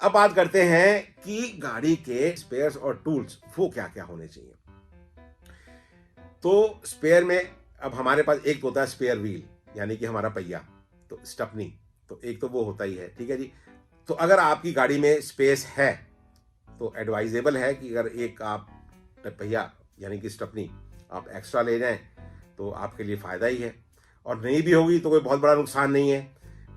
अब बात करते हैं कि गाड़ी के स्पेयर्स और टूल्स वो क्या क्या होने चाहिए। तो स्पेयर में अब हमारे पास एक तो होता है स्पेयर व्हील, यानी कि हमारा पहिया, तो स्टपनी, तो एक तो वो होता ही है, ठीक है जी। तो अगर आपकी गाड़ी में स्पेस है तो एडवाइजेबल है कि अगर एक आप पहिया यानी कि स्टपनी आप एक्स्ट्रा ले जाएं तो आपके लिए फ़ायदा ही है, और नहीं भी होगी तो कोई बहुत बड़ा नुकसान नहीं है।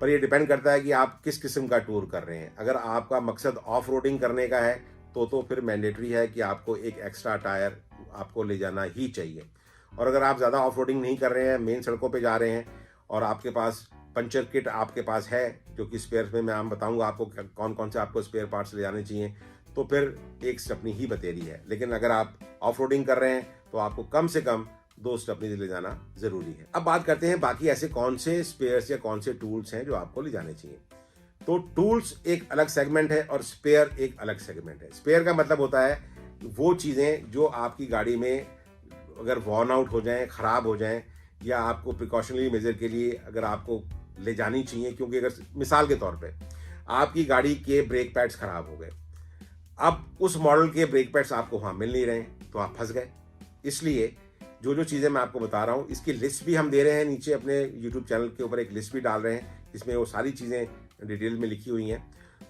पर ये डिपेंड करता है कि आप किस किस्म का टूर कर रहे हैं। अगर आपका मकसद ऑफ रोडिंग करने का है तो फिर मैंडेटरी है कि आपको एक एक्स्ट्रा टायर आपको ले जाना ही चाहिए। और अगर आप ज़्यादा ऑफ रोडिंग नहीं कर रहे हैं, मेन सड़कों पे जा रहे हैं और आपके पास पंचर किट आपके पास है, जो कि स्पेयर में मैं बताऊंगा आपको कौन कौन से आपको स्पेयर पार्ट्स ले जाने चाहिए, तो फिर एक स्टेपनी ही बतेरी है। लेकिन अगर आप ऑफ रोडिंग कर रहे हैं तो आपको कम से कम 2 स्टेपनी ले जाना जरूरी है। अब बात करते हैं बाकी ऐसे कौन से स्पेयर्स या कौन से टूल्स हैं जो आपको ले जाने चाहिए। तो टूल्स एक अलग सेगमेंट है और स्पेयर एक अलग सेगमेंट है। स्पेयर का मतलब होता है वो चीज़ें जो आपकी गाड़ी में अगर वॉर्न आउट हो जाएं, खराब हो जाएं, या आपको प्रिकॉशनरी मेजर के लिए अगर आपको ले जानी चाहिए, क्योंकि अगर मिसाल के तौर पे आपकी गाड़ी के ब्रेक पैड्स खराब हो गए, अब उस मॉडल के ब्रेक पैड्स आपको वहाँ मिल नहीं रहे हैं तो आप फंस गए। इसलिए जो जो चीज़ें मैं आपको बता रहा हूँ इसकी लिस्ट भी हम दे रहे हैं, नीचे अपने यूट्यूब चैनल के ऊपर एक लिस्ट भी डाल रहे हैं जिसमें वो सारी चीज़ें डिटेल में लिखी हुई हैं।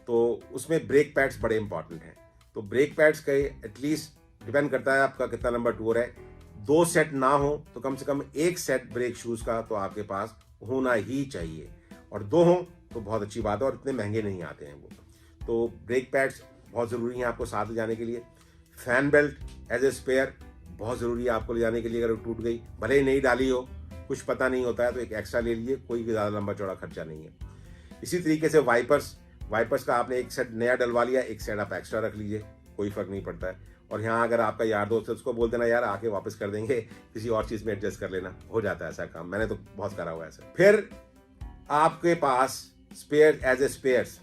तो उसमें ब्रेक पैड्स बड़े इंपॉर्टेंट हैं। तो ब्रेक पैड्स के एटलीस्ट डिपेंड करता है आपका कितना लंबा टूर है, 2 सेट ना हो तो कम से कम 1 सेट ब्रेक शूज़ का तो आपके पास होना ही चाहिए, और 2 हो तो बहुत अच्छी बात है, और इतने महंगे नहीं आते हैं वो। तो ब्रेक पैड्स बहुत ज़रूरी हैं आपको साथ ले जाने के लिए। Fan belt as a spare बहुत ज़रूरी है आपको ले जाने के लिए। अगर वो टूट गई, भले ही नहीं डाली हो, कुछ पता नहीं होता है, तो एक एक्स्ट्रा ले लीजिए, कोई ज़्यादा लंबा चौड़ा खर्चा नहीं है। इसी तरीके से वाइपर्स का आपने एक सेट नया डलवा लिया, एक सेट आप एक्स्ट्रा रख लीजिए, कोई फ़र्क नहीं पड़ता है। और यहाँ अगर आपका यार दोस्त है उसको बोल देना यार आके वापस कर देंगे, किसी और चीज़ में एडजस्ट कर लेना, हो जाता है ऐसा काम, मैंने तो बहुत करा हुआ है ऐसा। फिर आपके पास स्पेयर एज ए स्पेयर्स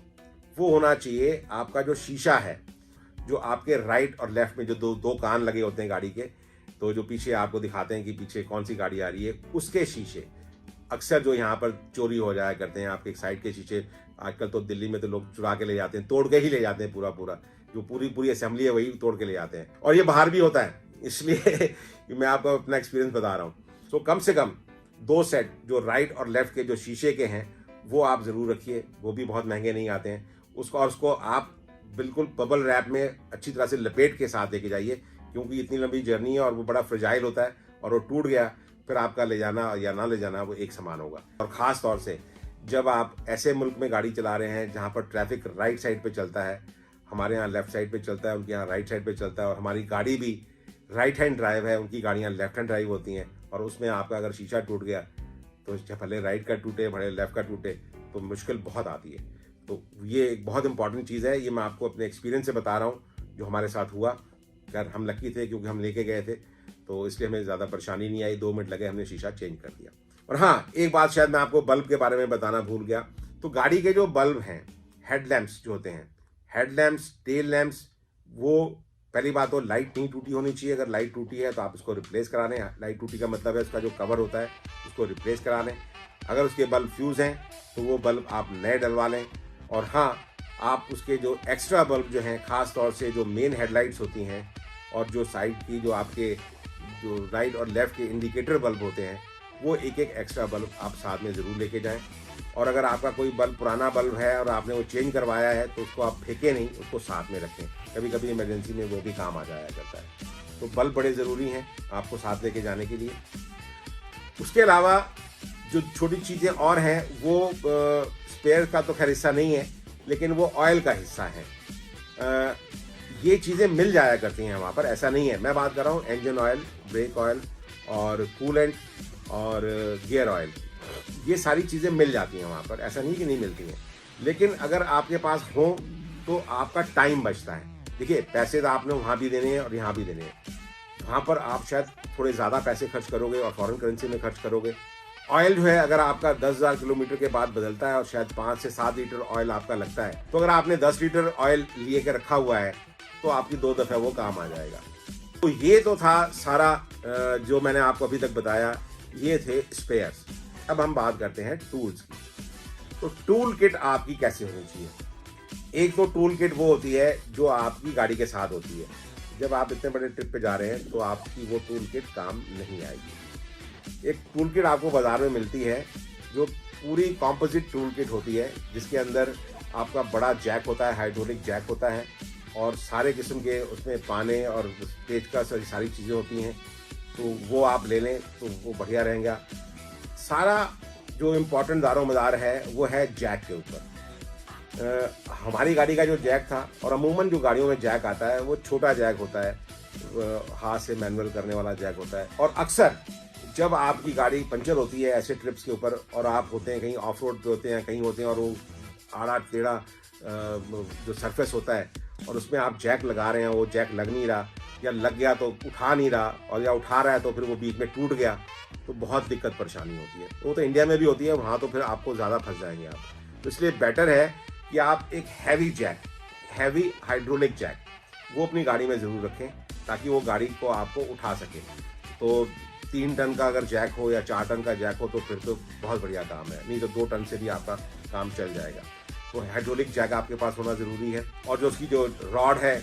वो होना चाहिए आपका जो शीशा है, जो आपके राइट और लेफ्ट में जो दो कान लगे होते हैं गाड़ी के, तो जो पीछे आपको दिखाते हैं कि पीछे कौन सी गाड़ी आ रही है, उसके शीशे अक्सर जो यहाँ पर चोरी हो जाया करते हैं। आपके साइड के शीशे आजकल तो दिल्ली में तो लोग चुरा के ले जाते हैं, तोड़ के ही ले जाते हैं, पूरा जो पूरी असेंबली है वही तोड़ के ले जाते हैं, और ये बाहर भी होता है। इसलिए मैं आपको अपना एक्सपीरियंस बता रहा हूँ। तो कम से कम 2 सेट जो राइट और लेफ्ट के जो शीशे के हैं वो आप ज़रूर रखिए, वो भी बहुत महंगे नहीं आते हैं। उसको आप बिल्कुल बबल रैप में अच्छी तरह से लपेट के साथ लेके जाइए, क्योंकि इतनी लंबी जर्नी है और वो बड़ा फ्रेजाइल होता है, और वो टूट गया फिर आपका ले जाना या ना ले जाना वो एक समान होगा। और ख़ास तौर से जब आप ऐसे मुल्क में गाड़ी चला रहे हैं जहाँ पर ट्रैफिक राइट साइड पे चलता है, हमारे यहाँ लेफ्ट साइड पे चलता है, उनके यहाँ राइट साइड पे चलता है, और हमारी गाड़ी भी राइट हैंड ड्राइव है, उनकी गाड़ियाँ लेफ्ट हैंड ड्राइव होती हैं, और उसमें आपका अगर शीशा टूट गया तो भले राइट का टूटे भले लेफ्ट का टूटे तो मुश्किल बहुत आती है। तो ये एक बहुत इंपॉर्टेंट चीज़ है, ये मैं आपको अपने एक्सपीरियंस से बता रहा हूँ जो हमारे साथ हुआ। खैर हम लकी थे क्योंकि हम लेके गए थे, तो इसलिए हमें ज़्यादा परेशानी नहीं आई, 2 मिनट लगे, हमने शीशा चेंज कर दिया। और हाँ, एक बात शायद मैं आपको बल्ब के बारे में बताना भूल गया। तो गाड़ी के जो बल्ब हैं, हेडलैम्प्स जो होते हैं, हेडलैम्प्स, टेल लैम्प्स, वो पहली बात तो लाइट नहीं टूटी होनी चाहिए। अगर लाइट टूटी है तो आप उसको रिप्लेस करा लें। लाइट टूटी का मतलब है उसका जो कवर होता है उसको रिप्लेस करा लें। अगर उसके बल्ब फ्यूज़ हैं तो वो बल्ब आप नए डलवा लें। और हाँ, आप उसके जो एक्स्ट्रा बल्ब जो हैं, ख़ास तौर से जो मेन हेडलाइट्स होती हैं और जो साइड की जो आपके जो राइट और लेफ़्ट के इंडिकेटर बल्ब होते हैं, वो एक एक्स्ट्रा बल्ब आप साथ में ज़रूर लेके जाएं। और अगर आपका कोई बल्ब पुराना बल्ब है और आपने वो चेंज करवाया है तो उसको आप फेंकें नहीं, उसको साथ में रखें, कभी कभी इमरजेंसी में वो भी काम आ जाया करता है। तो बल्ब बड़े ज़रूरी हैं आपको साथ लेके जाने के लिए। उसके अलावा जो छोटी चीज़ें और हैं वो स्पेयर का तो खैर हिस्सा नहीं है, लेकिन वो ऑयल का हिस्सा है। ये चीज़ें मिल जाया करती हैं वहाँ पर, ऐसा नहीं है। मैं बात कर रहा हूँ इंजन ऑयल, ब्रेक ऑयल और कूलेंट और गियर ऑयल, ये सारी चीज़ें मिल जाती हैं वहाँ पर, ऐसा नहीं कि नहीं मिलती हैं। लेकिन अगर आपके पास हो तो आपका टाइम बचता है। देखिए, पैसे तो आपने वहाँ भी देने हैं और यहाँ भी देने हैं। वहाँ पर आप शायद थोड़े ज़्यादा पैसे खर्च करोगे और फॉरेन करेंसी में खर्च करोगे। ऑयल जो है अगर आपका 10,000 किलोमीटर के बाद बदलता है और शायद 5 से 7 लीटर ऑयल आपका लगता है, तो अगर आपने 10 लीटर ऑयल लिए के रखा हुआ है तो आपकी 2 दफ़े वो काम आ जाएगा। तो ये तो था सारा जो मैंने आपको अभी तक बताया, ये थे स्पेयर्स। अब हम बात करते हैं टूल्स की। तो टूल किट आपकी कैसे होनी चाहिए। एक तो टूल किट वो होती है जो आपकी गाड़ी के साथ होती है। जब आप इतने बड़े ट्रिप पे जा रहे हैं तो आपकी वो टूल किट काम नहीं आएगी। एक टूल किट आपको बाज़ार में मिलती है जो पूरी कॉम्पोजिट टूल किट होती है, जिसके अंदर आपका बड़ा जैक होता है, हाइड्रोलिक जैक होता है, और सारे किस्म के उसमें पाने और पेच का सारी चीज़ें होती हैं। तो वो आप ले लें तो वो बढ़िया रहेगा। सारा जो इम्पोर्टेंट दारो मदार है वो है जैक के ऊपर। हमारी गाड़ी का जो जैक था, और अमूमन जो गाड़ियों में जैक आता है वो छोटा जैक होता है, हाथ से मैनुअल करने वाला जैक होता है। और अक्सर जब आपकी गाड़ी पंचर होती है ऐसे ट्रिप्स के ऊपर, और आप होते हैं कहीं ऑफ रोड पे होते हैं, कहीं होते हैं, और वो आड़ा टेढ़ा जो सरफेस होता है और उसमें आप जैक लगा रहे हैं, वो जैक लग नहीं रहा, या लग गया तो उठा नहीं रहा, और या उठा रहा है तो फिर वो बीच में टूट गया, तो बहुत दिक्कत परेशानी होती है। वो तो इंडिया में भी होती है, वहाँ तो फिर आपको ज़्यादा फंस जाएंगे आप। तो इसलिए बेटर है कि आप एक heavy jack, heavy hydraulic jack, वो अपनी गाड़ी में ज़रूर रखें ताकि वो गाड़ी को आपको उठा सके। तो 3 टन का अगर जैक हो या 4 टन का जैक हो तो फिर तो बहुत बढ़िया काम है, नहीं तो 2 टन से भी आपका काम चल जाएगा। तो हाइड्रोलिक जैक आपके पास होना ज़रूरी है। और जो उसकी जो रॉड है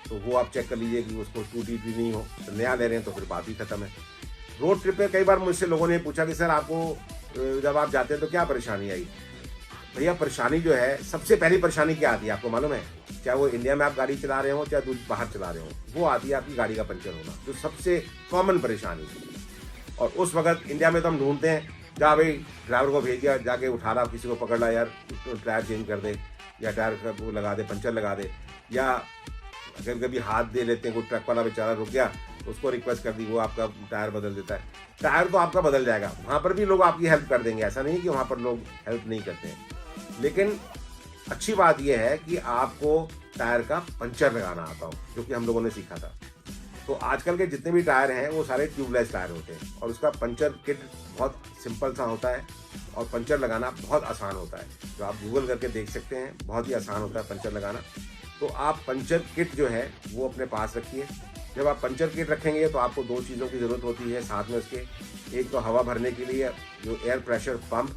तो वो आप चेक कर लीजिए कि उसको टूटी भी नहीं हो। तो नया ले रहे हैं तो फिर बात ही खत्म है। रोड ट्रिप पे कई बार मुझसे लोगों ने पूछा कि सर आपको जब आप जाते हैं तो क्या परेशानी आई। भैया परेशानी जो है, सबसे पहली परेशानी क्या आती है आपको मालूम है? चाहे वो इंडिया में आप गाड़ी चला रहे हो चाहे बाहर चला रहे हो, वो आती है आपकी गाड़ी का पंचर होना, जो सबसे कॉमन परेशानी है। और उस वक्त इंडिया में तो हम ढूंढते हैं, जा भाई ड्राइवर को भेज दिया, जाके उठा रहा, किसी को पकड़ ला, यार टायर चेंज कर दे, या टायर का वो लगा दे, पंचर लगा दे, या कभी कभी हाथ दे लेते हैं, कोई ट्रक वाला बेचारा रुक गया, उसको रिक्वेस्ट कर दी, वो आपका टायर बदल देता है। टायर तो आपका बदल जाएगा, वहाँ पर भी लोग आपकी हेल्प कर देंगे, ऐसा नहीं कि वहाँ पर लोग हेल्प नहीं करते हैं। लेकिन अच्छी बात यह है कि आपको टायर का पंचर लगाना आता हो, जो कि हम लोगों ने सीखा था। तो आजकल के जितने भी टायर हैं वो सारे ट्यूबलेस टायर होते हैं, और उसका पंचर किट बहुत सिंपल सा होता है, और पंचर लगाना बहुत आसान होता है। जो आप गूगल करके देख सकते हैं, बहुत ही आसान होता है पंचर लगाना। तो आप पंचर किट जो है वो अपने पास रखिए। जब आप पंचर किट रखेंगे तो आपको 2 चीज़ों की ज़रूरत होती है साथ में उसके। एक तो हवा भरने के लिए जो एयर प्रेशर पंप,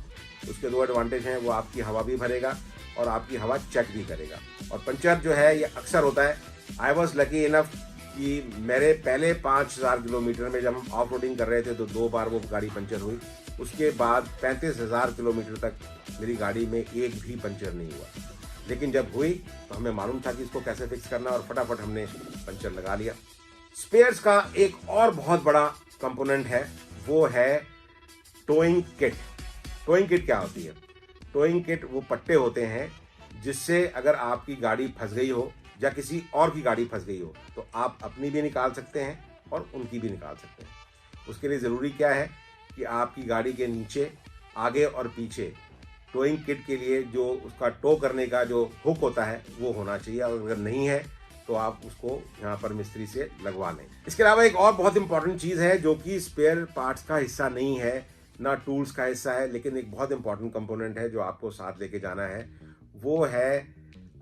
उसके 2 एडवांटेज हैं, वो आपकी हवा भी भरेगा और आपकी हवा चेक भी करेगा। और पंचर जो है ये अक्सर होता है, आई वॉज लकी इनफ कि मेरे पहले 5000 किलोमीटर में जब हम ऑफ रोडिंग कर रहे थे तो 2 बार वो गाड़ी पंचर हुई। उसके बाद 35,000 किलोमीटर तक मेरी गाड़ी में एक भी पंचर नहीं हुआ। लेकिन जब हुई तो हमें मालूम था कि इसको कैसे फिक्स करना, और फटाफट हमने पंचर लगा लिया। स्पेयर्स का एक और बहुत बड़ा कंपोनेंट है, वो है टोइंग किट। टोइंग किट क्या होती है? टोइंग किट वो पट्टे होते हैं जिससे अगर आपकी गाड़ी फंस गई हो या किसी और की गाड़ी फंस गई हो तो आप अपनी भी निकाल सकते हैं और उनकी भी निकाल सकते हैं। उसके लिए ज़रूरी क्या है कि आपकी गाड़ी के नीचे, आगे और पीछे टोइंग किट के लिए जो उसका टो करने का जो हुक होता है वो होना चाहिए, और अगर नहीं है तो आप उसको यहाँ पर मिस्त्री से लगवा लें। इसके अलावा एक और बहुत इंपॉर्टेंट चीज़ है जो कि स्पेयर पार्ट्स का हिस्सा नहीं है, ना टूल्स का हिस्सा है, लेकिन एक बहुत इंपॉर्टेंट कंपोनेंट है जो आपको साथ लेके जाना है, वो है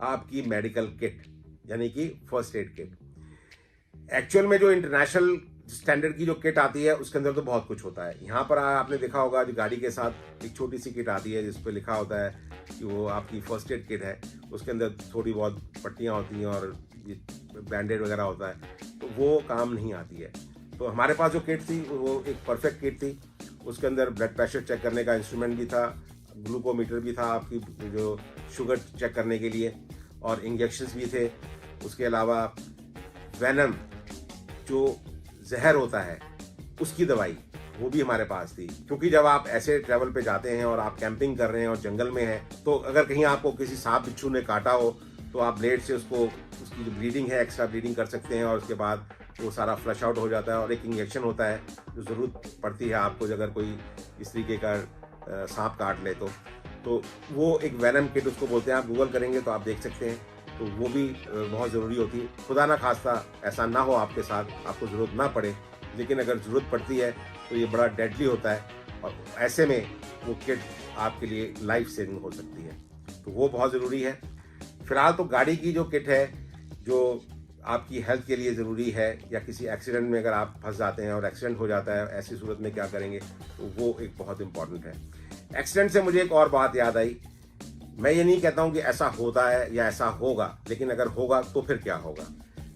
आपकी मेडिकल किट, यानी कि फर्स्ट एड किट। एक्चुअल में जो इंटरनेशनल स्टैंडर्ड की जो किट आती है उसके अंदर तो बहुत कुछ होता है। यहाँ पर आपने देखा होगा जो गाड़ी के साथ एक छोटी सी किट आती है जिस पर लिखा होता है कि वो आपकी फर्स्ट एड किट है। उसके अंदर थोड़ी बहुत पट्टियाँ होती हैं और ये बैंडेड वगैरह होता है, तो वो काम नहीं आती है। तो हमारे पास जो किट थी वो एक परफेक्ट किट थी। उसके अंदर ब्लड प्रेशर चेक करने का इंस्ट्रूमेंट भी था, ग्लूकोमीटर भी था आपकी जो शुगर चेक करने के लिए, और इंजेक्शंस भी थे। उसके अलावा वेनम जो जहर होता है उसकी दवाई वो भी हमारे पास थी, क्योंकि जब आप ऐसे ट्रैवल पे जाते हैं और आप कैंपिंग कर रहे हैं और जंगल में हैं, तो अगर कहीं आपको किसी सांप बिच्छू ने काटा हो तो आप ब्लेड से उसको, उसकी जो ब्लीडिंग है एक्स्ट्रा ब्लीडिंग कर सकते हैं, और उसके बाद वो सारा फ्लश आउट हो जाता है। और एक इंजेक्शन होता है जो ज़रूरत पड़ती है आपको अगर कोई इस तरीके का सांप काट ले तो वो एक वेनम किट उसको बोलते हैं। आप गूगल करेंगे तो आप देख सकते हैं, तो वो भी बहुत ज़रूरी होती है। खुदा ना खास्ता ऐसा ना हो आपके साथ, आपको ज़रूरत ना पड़े, लेकिन अगर ज़रूरत पड़ती है तो ये बड़ा डेडली होता है, और ऐसे में वो किट आपके लिए लाइफ सेविंग हो सकती है, तो वो बहुत ज़रूरी है। फिलहाल तो गाड़ी की जो किट है जो आपकी हेल्थ के लिए ज़रूरी है, या किसी एक्सीडेंट में अगर आप फंस जाते हैं और एक्सीडेंट हो जाता है, ऐसी सूरत में क्या करेंगे, तो वो एक बहुत इम्पॉर्टेंट है। एक्सीडेंट से मुझे एक और बात याद आई मैं ये नहीं कहता हूँ कि ऐसा होता है या ऐसा होगा, लेकिन अगर होगा तो फिर क्या होगा।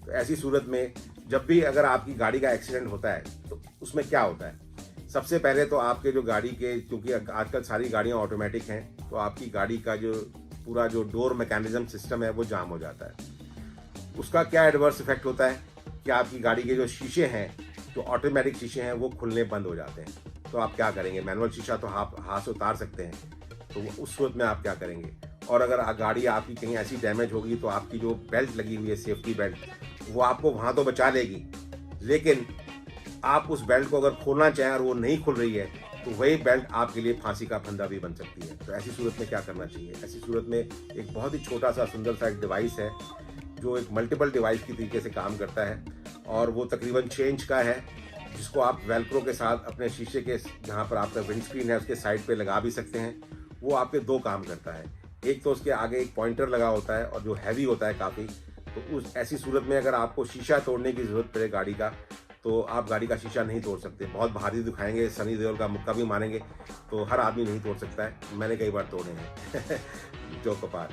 तो ऐसी सूरत में जब भी अगर आपकी गाड़ी का एक्सीडेंट होता है तो उसमें क्या होता है, सबसे पहले तो आपके जो गाड़ी के, क्योंकि आजकल सारी गाड़ियाँ ऑटोमेटिक हैं, तो आपकी गाड़ी का जो पूरा जो डोर मैकेनिज्म सिस्टम है वो जाम हो जाता है। उसका क्या एडवर्स इफेक्ट होता है कि आपकी गाड़ी के जो शीशे हैं, जो ऑटोमेटिक शीशे हैं, वो खुलने बंद हो जाते हैं। तो आप क्या करेंगे, मैनुअल शीशा तो आप हाथ से उतार सकते हैं, तो उस सूरत में आप क्या करेंगे। और अगर गाड़ी आपकी कहीं ऐसी डैमेज होगी तो आपकी जो बेल्ट लगी हुई है, सेफ्टी बेल्ट, वो आपको वहाँ तो बचा लेगी, लेकिन आप उस बेल्ट को अगर खोलना चाहें और वो नहीं खुल रही है तो वही बेल्ट आपके लिए फांसी का फंदा भी बन सकती है। तो ऐसी सूरत में क्या करना चाहिए, ऐसी सूरत में एक बहुत ही छोटा सा सुंदर सा एक डिवाइस है जो एक मल्टीपल डिवाइस की तरीके से काम करता है, और वो तकरीबन 6 इंच का है, जिसको आप वेल्क्रो के साथ अपने शीशे के जहाँ पर आपका विंड स्क्रीन है उसके साइड पे लगा भी सकते हैं। वो आपके 2 काम करता है, एक तो उसके आगे एक पॉइंटर लगा होता है और जो हैवी होता है काफ़ी, तो उस ऐसी सूरत में अगर आपको शीशा तोड़ने की ज़रूरत पड़े गाड़ी का, तो आप गाड़ी का शीशा नहीं तोड़ सकते। बहुत भारी दिखाएंगे, सनी देओल का मुक्का भी मारेंगे, तो हर आदमी नहीं तोड़ सकता है। मैंने कई बार तोड़े हैं जो कपार,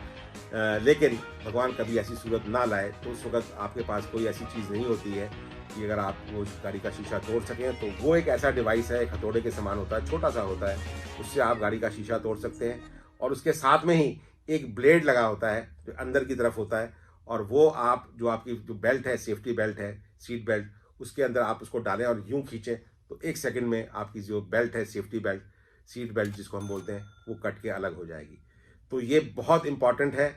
लेकिन भगवान कभी ऐसी सूरत ना लाए। तो उस वक्त आपके पास कोई ऐसी चीज़ नहीं होती है कि अगर आप वो गाड़ी का शीशा तोड़ सकें। तो वो एक ऐसा डिवाइस है, एक हथौड़े के समान होता है, छोटा सा होता है, उससे आप गाड़ी का शीशा तोड़ सकते हैं। और उसके साथ में ही एक ब्लेड लगा होता है जो अंदर की तरफ होता है, और वो आप जो आपकी जो बेल्ट है, सेफ्टी बेल्ट है, सीट बेल्ट, उसके अंदर आप उसको डालें और यूं खींचें तो 1 सेकंड में आपकी जो बेल्ट है, सेफ्टी बेल्ट, सीट बेल्ट जिसको हम बोलते हैं, वो कट के अलग हो जाएगी। तो ये बहुत इंपॉर्टेंट है।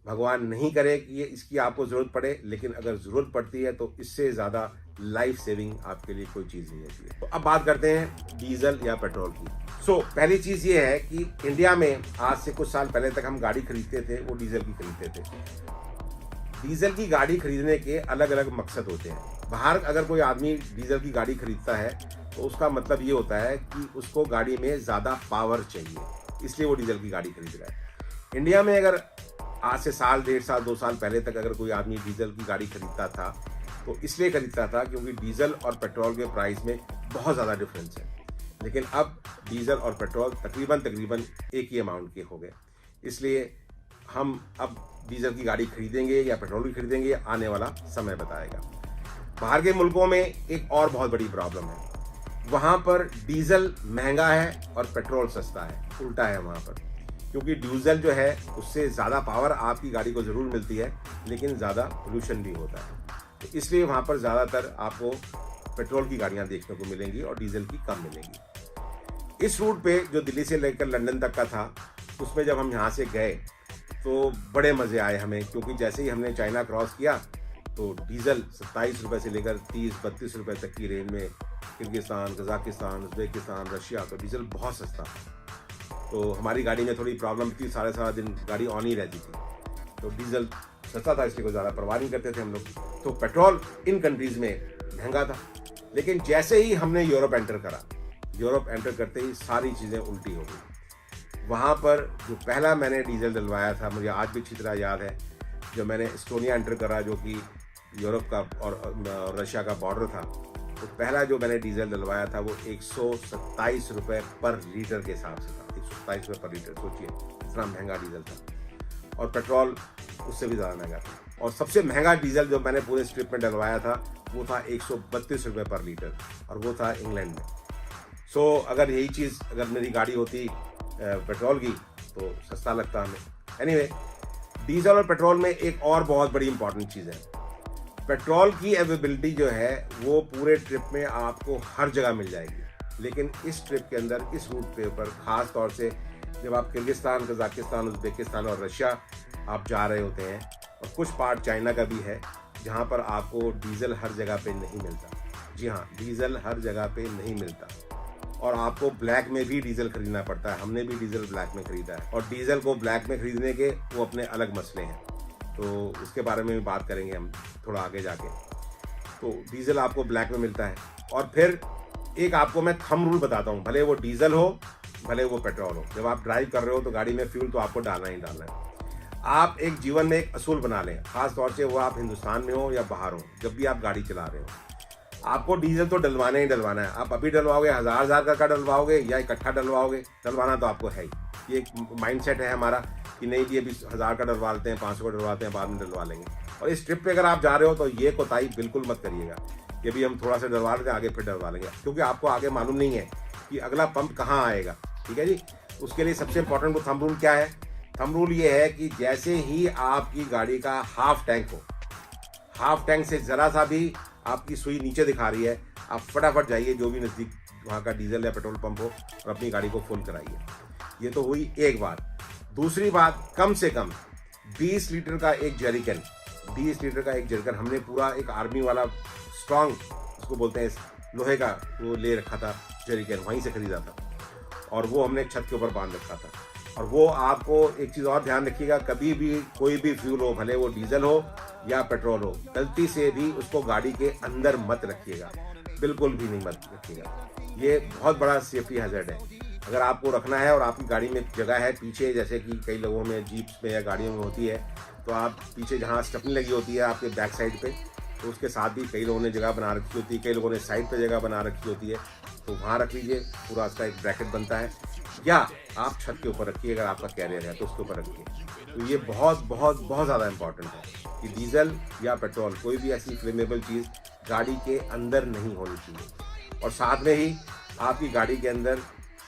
भगवान नहीं करे कि ये इसकी आपको ज़रूरत पड़े, लेकिन अगर ज़रूरत पड़ती है तो इससे ज़्यादा लाइफ सेविंग आपके लिए कोई चीज़ नहीं होती है। तो अब बात करते हैं डीजल या पेट्रोल की। पहली चीज़ ये है कि इंडिया में आज से कुछ साल पहले तक हम गाड़ी खरीदते थे, वो डीजल की खरीदते थे। डीजल की गाड़ी खरीदने के अलग अलग मकसद होते हैं। बाहर अगर कोई आदमी डीजल की गाड़ी खरीदता है तो उसका मतलब ये होता है कि उसको गाड़ी में ज़्यादा पावर चाहिए, इसलिए वो डीजल की गाड़ी खरीद रहा है। इंडिया में अगर आज से साल, 1.5 साल, 2 साल पहले तक अगर कोई आदमी डीजल की गाड़ी खरीदता था तो इसलिए खरीदता था क्योंकि डीजल और पेट्रोल के प्राइस में बहुत ज़्यादा डिफरेंस है। लेकिन अब डीजल और पेट्रोल तकरीबन एक ही अमाउंट के हो गए, इसलिए हम अब डीजल की गाड़ी खरीदेंगे या पेट्रोल की खरीदेंगे, आने वाला समय बताएगा। बाहर के मुल्कों में एक और बहुत बड़ी प्रॉब्लम है, वहाँ पर डीजल महंगा है और पेट्रोल सस्ता है, उल्टा है वहाँ पर। क्योंकि डीजल जो है उससे ज़्यादा पावर आपकी गाड़ी को ज़रूर मिलती है, लेकिन ज़्यादा पोल्यूशन भी होता है, तो इसलिए वहाँ पर ज़्यादातर आपको पेट्रोल की गाड़ियाँ देखने को मिलेंगी और डीजल की कम मिलेंगी। इस रूट पे जो दिल्ली से लेकर लंदन तक का था, उसमें जब हम यहाँ से गए तो बड़े मज़े आए हमें, क्योंकि जैसे ही हमने चाइना क्रॉस किया तो डीजल 27 रुपये से लेकर 30-32 रुपये तक की रेंज में, किर्गिस्तान, कजाकिस्तान, उज़्बेकिस्तान, रशिया, तो डीजल बहुत सस्ता। तो हमारी गाड़ी में थोड़ी प्रॉब्लम थी, सारा दिन गाड़ी ऑन ही रहती थी, तो डीजल सस्ता था इसलिए कोई ज़्यादा परवाह नहीं करते थे हम लोग। तो पेट्रोल इन कंट्रीज़ में महंगा था, लेकिन जैसे ही हमने यूरोप एंटर करा, यूरोप एंटर करते ही सारी चीज़ें उल्टी हो गई। वहाँ पर जो पहला मैंने डीजल डलवाया था, मुझे आज भी अच्छी तरह याद है, जब मैंने एस्टोनिया एंटर करा जो कि यूरोप का और रशिया का बॉर्डर था, तो पहला जो मैंने डीजल डलवाया था वो 127 रुपये पर लीटर के हिसाब से था। 127 रुपये पर लीटर, सोचिए इतना महंगा डीजल था। और पेट्रोल उससे भी ज़्यादा महंगा था। और सबसे महंगा डीजल जो मैंने पूरे स्ट्रिप में डलवाया था वो था 132 रुपये पर लीटर, और वो था इंग्लैंड में। अगर यही चीज़ अगर मेरी गाड़ी होती पेट्रोल की तो सस्ता लगता हमें। एनीवे, डीजल और पेट्रोल में एक और बहुत बड़ी इंपॉर्टेंट चीज़ है, पेट्रोल की अवेलेबिलिटी जो है वो पूरे ट्रिप में आपको हर जगह मिल जाएगी, लेकिन इस ट्रिप के अंदर, इस रूट पे ऊपर ख़ास तौर से जब आप किर्गिस्तान, कजाकिस्तान, उज़्बेकिस्तान और रशिया आप जा रहे होते हैं, और कुछ पार्ट चाइना का भी है जहाँ पर आपको डीजल हर जगह पे नहीं मिलता। जी हाँ, डीजल हर जगह पे नहीं मिलता, और आपको ब्लैक में भी डीजल खरीदना पड़ता है। हमने भी डीजल ब्लैक में खरीदा है, और डीजल को ब्लैक में खरीदने के वो अपने अलग मसले हैं, तो उसके बारे में भी बात करेंगे हम थोड़ा आगे जाके। तो डीजल आपको ब्लैक में मिलता है, और फिर एक आपको मैं थंब रूल बताता हूँ, भले वो डीजल हो भले वो पेट्रोल हो, जब आप ड्राइव कर रहे हो तो गाड़ी में फ्यूल तो आपको डालना ही डालना है। आप एक जीवन में एक असूल बना लें, खास तौर से वो आप हिंदुस्तान में हो या बाहर हो, जब भी आप गाड़ी चला रहे हो आपको डीजल तो डलवाना ही डलवाना है। आप अभी डलवाओगे, हज़ार का डलवाओगे या इकट्ठा डलवाओगे, डलवाना तो आपको है ही। ये एक माइंडसेट है हमारा कि नहीं जी अभी 1000 का डलवा लेते हैं, 500 का डलवाते हैं, बाद में डलवा लेंगे। और इस ट्रिप पे अगर आप जा रहे हो तो ये कोताही बिल्कुल मत करिएगा कि अभी हम थोड़ा सा डलवा लेते हैं, आगे फिर डलवा लेंगे, क्योंकि आपको आगे मालूम नहीं है कि अगला पंप कहाँ आएगा। ठीक है जी। उसके लिए सबसे इंपॉर्टेंट वो थंब रूल क्या है? थंब रूल ये है कि जैसे ही आपकी गाड़ी का हाफ टैंक हो, हाफ टैंक से ज़रा सा भी आपकी सुई नीचे दिखा रही है, आप फटाफट जाइए जो भी नज़दीक वहाँ का डीजल या पेट्रोल पंप हो और अपनी गाड़ी को फुल कराइए। ये तो हुई एक बात। दूसरी बात, कम से कम 20 लीटर का एक जरिकन, 20 लीटर का एक जरिकन हमने पूरा एक आर्मी वाला स्ट्रॉन्ग, उसको बोलते हैं लोहे का, वो ले रखा था जरिकन, वहीं से खरीदा था और वो हमने छत के ऊपर बांध रखा था। और वो आपको एक चीज़ और ध्यान रखिएगा, कभी भी कोई भी फ्यूल हो, भले वो डीजल हो या पेट्रोल हो, गलती से भी उसको गाड़ी के अंदर मत रखिएगा, बिल्कुल भी नहीं मत रखिएगा। ये बहुत बड़ा सेफ्टी हैजर्ड है। अगर आपको रखना है और आपकी गाड़ी में जगह है पीछे, जैसे कि कई लोगों में जीप्स में या गाड़ियों में होती है, तो आप पीछे जहाँ स्टेपनी लगी होती है आपके बैक साइड पे, तो उसके साथ भी कई लोगों ने जगह बना रखी होती है, कई लोगों ने साइड पे जगह बना रखी होती है, तो वहाँ रख लीजिए, पूरा उसका एक ब्रैकेट बनता है। या आप छत के ऊपर रखिए, अगर आपका कैरियर है तो उसके ऊपर रखिए। तो ये बहुत बहुत बहुत ज़्यादा इंपॉर्टेंट है कि डीजल या पेट्रोल, कोई भी ऐसी फ्लेमेबल चीज़ गाड़ी के अंदर नहीं होनी चाहिए। और साथ में ही आपकी गाड़ी के अंदर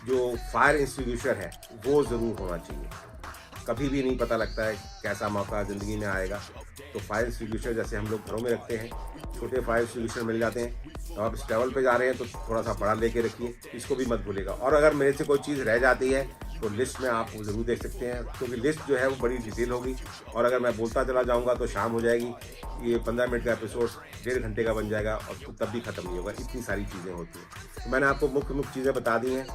जो फायर एक्सटिंग्विशर है वो ज़रूर होना चाहिए। कभी भी नहीं पता लगता है कैसा मौका ज़िंदगी में आएगा, तो फायर एक्सटिंग्विशर जैसे हम लोग घरों में रखते हैं, छोटे फायर एक्सटिंग्विशर मिल जाते हैं, तो आप इस ट्रैवल पे जा रहे हैं तो थोड़ा सा बड़ा लेके रखिए, इसको भी मत भूलिएगा। और अगर मेरे से कोई चीज़ रह जाती है तो लिस्ट में आप ज़रूर देख सकते हैं, क्योंकि लिस्ट जो है वो बड़ी डिटेल होगी, और अगर मैं बोलता चला जाऊँगा तो शाम हो जाएगी, ये 15 मिनट का एपिसोड 1.5 घंटे का बन जाएगा और तब भी ख़त्म नहीं होगा, इतनी सारी चीज़ें होती हैं। तो मैंने आपको मुख्य चीज़ें बता दी हैं।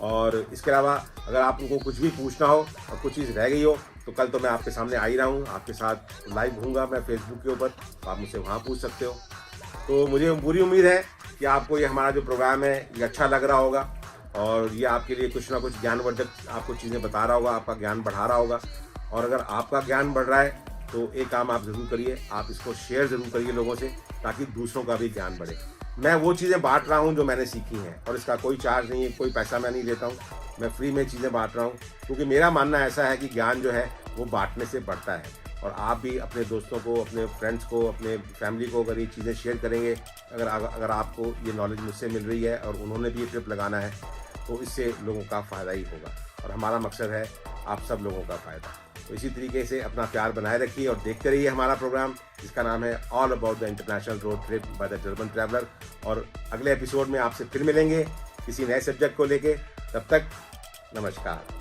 और इसके अलावा अगर आपको कुछ भी पूछना हो और कुछ चीज़ रह गई हो तो कल तो मैं आपके सामने आ ही रहा हूँ, आपके साथ लाइव हूँगा मैं फेसबुक के ऊपर, तो आप मुझसे वहाँ पूछ सकते हो। तो मुझे पूरी उम्मीद है कि आपको ये हमारा जो प्रोग्राम है ये अच्छा लग रहा होगा और ये आपके लिए कुछ ना कुछ ज्ञानवर्धक आपको चीज़ें बता रहा होगा, आपका ज्ञान बढ़ा रहा होगा। और अगर आपका ज्ञान बढ़ रहा है तो एक काम आप ज़रूर करिए, आप इसको शेयर ज़रूर करिए लोगों से, ताकि दूसरों का भी ज्ञान बढ़े। मैं वो चीज़ें बांट रहा हूँ जो मैंने सीखी हैं, और इसका कोई चार्ज नहीं है, कोई पैसा मैं नहीं लेता हूँ, मैं फ्री में चीज़ें बांट रहा हूँ, क्योंकि मेरा मानना ऐसा है कि ज्ञान जो है वो बांटने से बढ़ता है। और आप भी अपने दोस्तों को, अपने फ्रेंड्स को, अपने फैमिली को अगर ये चीज़ें शेयर करेंगे, अगर आपको ये नॉलेज मुझसे मिल रही है और उन्होंने भी ये ट्रिप लगाना है, तो इससे लोगों का फ़ायदा ही होगा। और हमारा मकसद है आप सब लोगों का फ़ायदा। तो इसी तरीके से अपना प्यार बनाए रखिए और देखते रहिए हमारा प्रोग्राम, जिसका नाम है all about the international road trip by the German traveller. और अगले एपिसोड में आपसे फिर मिलेंगे किसी नए सब्जेक्ट को लेके। तब तक नमस्कार।